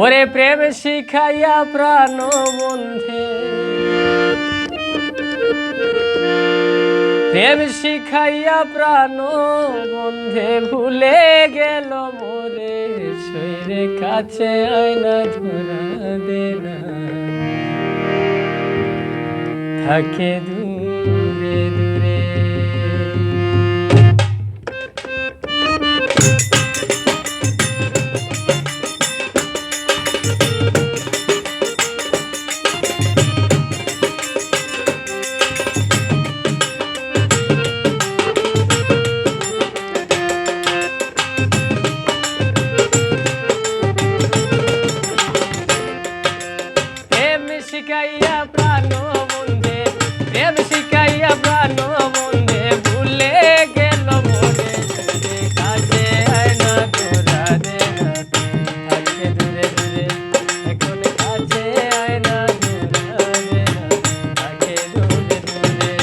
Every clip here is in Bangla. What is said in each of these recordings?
ওরে প্রেম শিখাইয়া প্রাণ বন্ধে, প্রেম শিখাইয়া প্রাণ বন্ধে ভুলে গেল মোরে, শৈরে কাছে আয়না ধরা দেনা থাকে দূরে দূরে। শিখাইয়া প্রাণ বন্ধে, প্রেম শিখাইয়া প্রাণ বন্ধে ভুলে গেল মোরে, কাছে আয়না তোরা দেনা থাকে দূরে দূরে, এখন কাছে আয়না তোরা দেনা থাকে দূরে দূরে।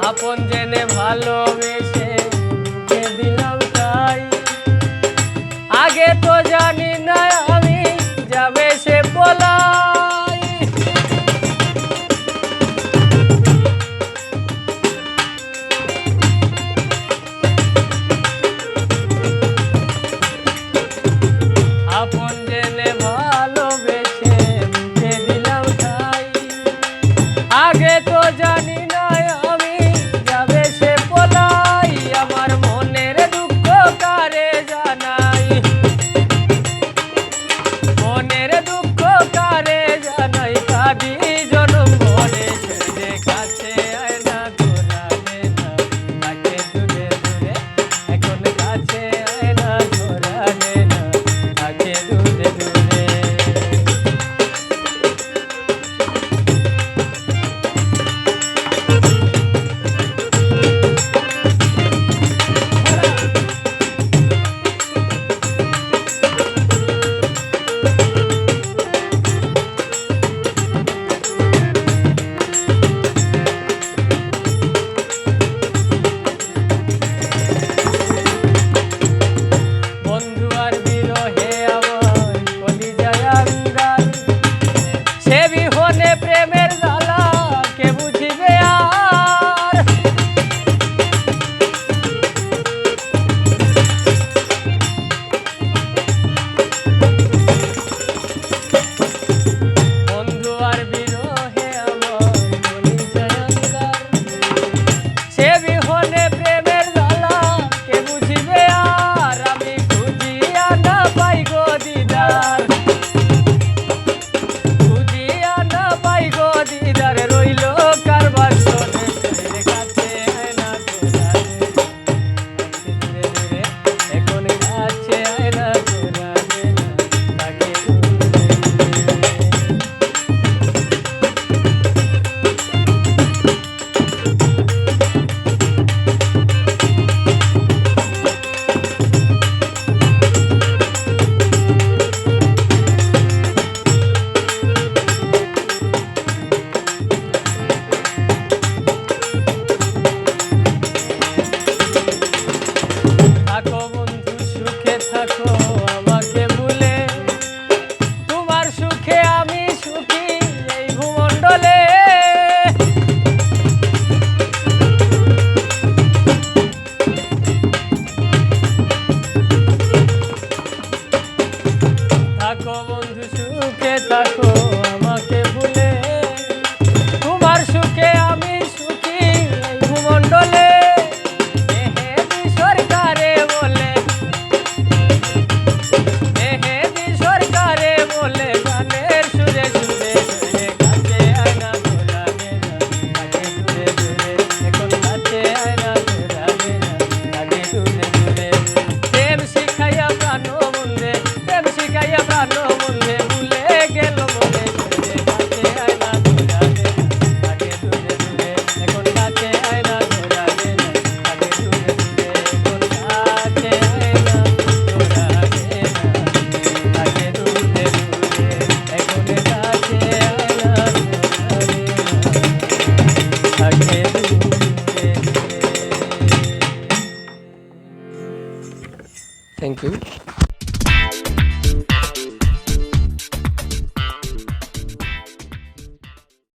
আপন জেনে ভালোবেসে মুখে দিলাম তাই, আগে তো জানি না আমি যাবে সে পলাই। আপন জেনে ভালোবেসে মুখে দিলাম তাই, আগে তো জানি না মনের দুঃখ থ্যাংক ইউ।